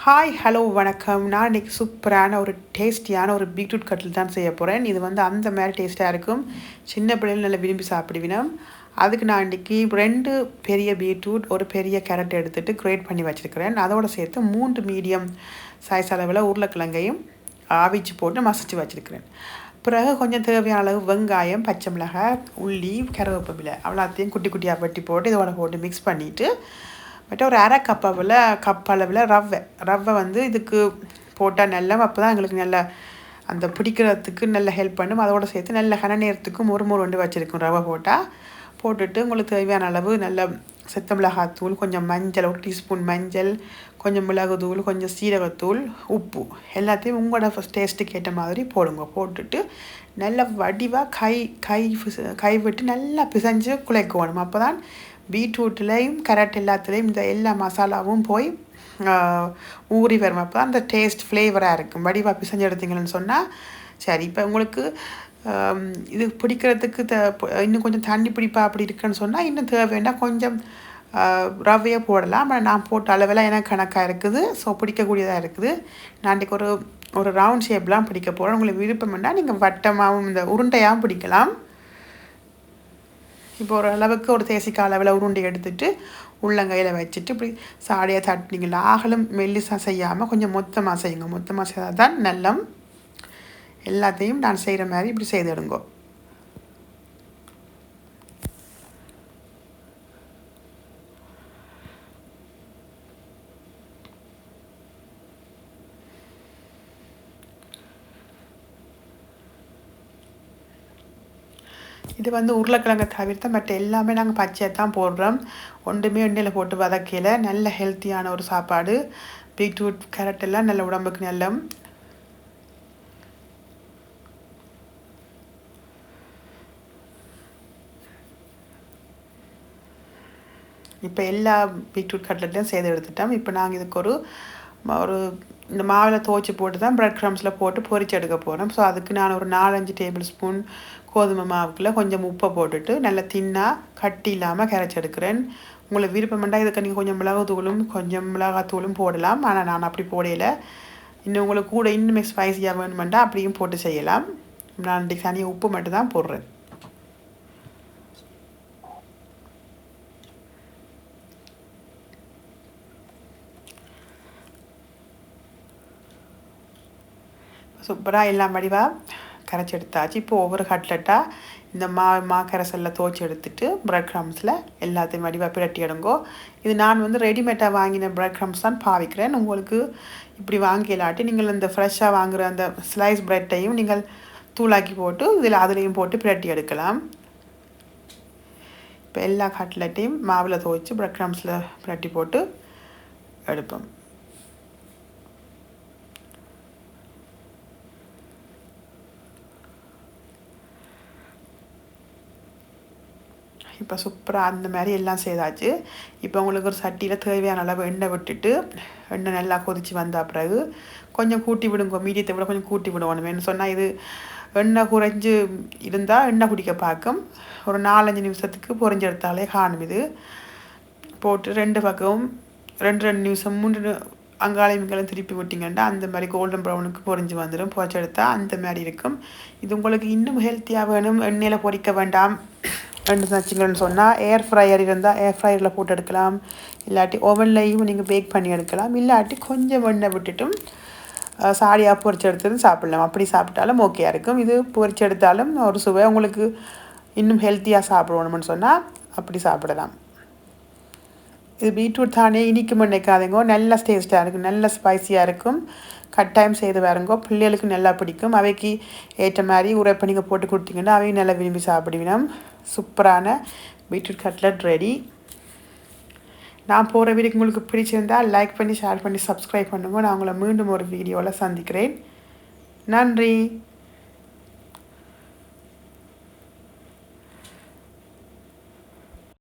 Hi hello வணக்கம். நான் இன்றைக்கி சூப்பரான ஒரு டேஸ்டியான ஒரு பீட்ரூட் கட்லட் தான் செய்ய போகிறேன். இது வந்து அந்த மாதிரி டேஸ்ட்டாக இருக்கும். சின்ன பிள்ளைகள் நல்லா விரும்பி சாப்பிடுவினோம். அதுக்கு நான் இன்றைக்கி 2 பெரிய பீட்ரூட் ஒரு பெரிய கேரட் எடுத்துகிட்டு கிரேட் பண்ணி வச்சுருக்கிறேன். அதோடு சேர்த்து 3 மீடியம் சைஸ் அளவில் உருளைக்கிழங்கையும் அவிச்சு போட்டு மசிச்சு வச்சுருக்கிறேன். பிறகு கொஞ்சம் தேவையான அளவு வெங்காயம், பச்சை மிளகாய், உள்ளி, கருவேப்பிலை அவ்வளோத்தையும் குட்டி குட்டியாக வெட்டி போட்டு இதோட போட்டு மிக்ஸ் பண்ணிவிட்டு ஒரு அரை கப் அளவில் ரவை வந்து இதுக்கு போட்டால் நல்லா அப்போ தான் எங்களுக்கு நல்ல அந்த பிடிக்கிறதுக்கு நல்ல ஹெல்ப் பண்ணும். அதோடு சேர்த்து நல்ல நேரத்துக்கும் ஒரு வச்சுருக்கும் ரவை போட்டுட்டு உங்களுக்கு தேவையான அளவு நல்ல செத்த மிளகாத்தூள், கொஞ்சம் மஞ்சள், ஒரு டீஸ்பூன் மஞ்சள், கொஞ்சம் மிளகுத்தூள், கொஞ்சம் சீரகத்தூள், உப்பு எல்லாத்தையும் உங்களோட டேஸ்ட்டுக்கு ஏற்ற மாதிரி போட்டுட்டு நல்ல வடிவாக கை விட்டு நல்லா பிசைஞ்சு குழைக்கணும். அப்போ தான் பீட்ரூட்லேயும் கேரட் எல்லாத்துலேயும் இந்த எல்லா மசாலாவும் போய் ஊறி வரும். அப்போ அந்த டேஸ்ட் ஃப்ளேவராக இருக்கும். வடிவாக பிசைஞ்சு எடுத்தீங்கன்னு சொன்னால் சரி. இப்போ உங்களுக்கு இது பிடிக்கிறதுக்கு இன்னும் கொஞ்சம் தண்ணி பிடிப்பா அப்படி இருக்குன்னு சொன்னால் இன்னும் தேவைன்னா கொஞ்சம் ரவையை போடலாம். ஆனால் நான் போட்ட அளவெல்லாம் எனக்கு கணக்காக இருக்குது. ஸோ பிடிக்கக்கூடியதாக இருக்குது. நான் இன்றைக்கி ஒரு ரவுண்ட் ஷேப்லாம் பிடிக்க போகிறேன். உங்களுக்கு விருப்பம்னா நீங்கள் வட்டமாகவும் இந்த உருண்டையாகவும் பிடிக்கலாம். இப்போ ஒரு அளவுக்கு ஒரு தேசிக்காய் அளவில் உருண்டை எடுத்துகிட்டு உள்ளங்கையில் வச்சுட்டு இப்படி சாடியாக தட்டினீங்களா ஆகலும் மெல்லிசாக செய்யாமல் கொஞ்சம் மொத்தமாக செய்யுங்க. மொத்தமாக செய்தால் தான் நல்லம். எல்லாத்தையும் நான் செய்கிற மாதிரி இப்படி செய்திடுங்கோ. இது வந்து உருளைக்கிழங்கை தவிர்த்து மற்ற எல்லாமே நாங்கள் பச்சையாக தான் போடுறோம். ஒன்றுமே எண்ணெயில் போட்டு வதக்கையில் நல்ல ஹெல்த்தியான ஒரு சாப்பாடு. பீட்ரூட் கேரட் எல்லாம் நல்ல உடம்புக்கு நல்ல. இப்போ எல்லா பீட்ரூட் கட்லட்லையும் செய்து எடுத்துட்டோம். இப்போ நாங்கள் இதுக்கு ஒரு இந்த மாவில் துவச்சி போட்டு தான் ப்ரெட் க்ரம்ஸில் போட்டு பொரிச்சு எடுக்க போகிறோம். ஸோ அதுக்கு நான் ஒரு 4-5 டேபிள் ஸ்பூன் கோதுமை மாவுக்குள்ளே கொஞ்சம் உப்பை போட்டுட்டு நல்லா தின்னாக கட்டி இல்லாமல் கரைச்சி எடுக்கிறேன். உங்களுக்கு விருப்பம்ண்டா இதுக்கு நீங்கள் கொஞ்சம் மிளகுத்தூளும் கொஞ்சம் மிளகாத்தூளும் போடலாம். ஆனால் நான் அப்படி போடையில் இன்னும் உங்களுக்கு கூட இன்னுமே ஸ்பைஸியாக வேணுமெண்டா அப்படியும் போட்டு செய்யலாம். நான் இன்றைக்கி தனியாக உப்பு மட்டும் தான் போடுறேன். சூப்பராக எல்லாம் வடிவாக கரைச்சி எடுத்தாச்சு. இப்போ ஒவ்வொரு கட்லெட்டாக இந்த கரைசலில் துவச்சி எடுத்துட்டு ப்ரெட் க்ரம்ஸில் எல்லாத்தையும் வடிவாக பிரட்டி எடுங்கோ. இது நான் வந்து ரெடிமேடாக வாங்கின ப்ரெட் க்ரம்ஸ் தான் பாவிக்கிறேன். உங்களுக்கு இப்படி வாங்கிலாட்டி நீங்கள் இந்த ஃப்ரெஷ்ஷாக வாங்குகிற அந்த ஸ்லைஸ் ப்ரெட்டையும் நீங்கள் தூளாக்கி போட்டு அதுலேயும் போட்டு பிரட்டி எடுக்கலாம். இப்போ எல்லா கட்லெட்டையும் மாவில் துவச்சி ப்ரெட் க்ரம்ஸில் பிரட்டி போட்டு எடுப்போம். இப்போ சூப்பராக அந்த மாதிரி எல்லாம் செய்தாச்சு. இப்போ உங்களுக்கு ஒரு சட்டியில் தேவையான அளவு எண்ணெய் விட்டுட்டு எண்ணெய் நல்லா கொதித்து வந்த பிறகு கொஞ்சம் கூட்டி விடுங்க. மீடியத்தை விட கொஞ்சம் கூட்டி விடுவோம். சொன்னால் இது எண்ணெய் குறைஞ்சி இருந்தால் எண்ணெய் குடிக்க பார்க்கும். ஒரு 4-5 நிமிஷத்துக்கு பொரிஞ்சு எடுத்தாலே காணும். இது போட்டு 2 பக்கமும் 2 நிமிஷம் 3 அங்காளையும் திருப்பி விட்டிங்கன்னா அந்த மாதிரி கோல்டன் ப்ரௌனுக்கு பொரிஞ்சு வந்துடும். பொரிச்சு எடுத்தால் அந்த மாதிரி இருக்கும். இது உங்களுக்கு இன்னும் ஹெல்த்தியாக வேணும், எண்ணெயில் பொரிக்க வேண்டாம் வச்சிங்கன்னு சொன்னால் ஏர் ஃப்ரையர் இருந்தால் ஏர் ஃப்ரையரில் போட்டு எடுக்கலாம். இல்லாட்டி ஓவன்லையும் நீங்கள் பேக் பண்ணி எடுக்கலாம். இல்லாட்டி கொஞ்சம் எண்ணெய் விட்டுட்டும் சாடியாக பொரிச்சு எடுத்து சாப்பிடலாம். அப்படி சாப்பிட்டாலும் ஓகேயாக இருக்கும். இது பொரிச்சு எடுத்தாலும் ஒரு சுவை உங்களுக்கு இன்னும் ஹெல்த்தியாக சாப்பிடணும்னு சொன்னால் அப்படி சாப்பிடலாம். இது பீட்ரூட் தானே இனிக்கும் நினைக்காதீங்க. நல்ல டேஸ்ட்டாக இருக்கும், நல்ல ஸ்பைஸியாக இருக்கும். கட்டாயம் செய்து பாருங்க. பிள்ளைகளுக்கு நல்லா பிடிக்கும். அவைக்கு ஏற்ற மாதிரி உரைப்பை நீங்கள் போட்டு கொடுத்தீங்கன்னா அவையும் நல்லா விரும்பி சாப்பிடுவினோம். சூப்பரான பீட்ரூட் கட்லட் ரெடி. நான் போகிற வீடியோ உங்களுக்கு பிடிச்சிருந்தால் லைக் பண்ணி ஷேர் பண்ணி சப்ஸ்கிரைப் பண்ணுங்க. நான் உங்களை மீண்டும் ஒரு வீடியோவில் சந்திக்கிறேன். நன்றி.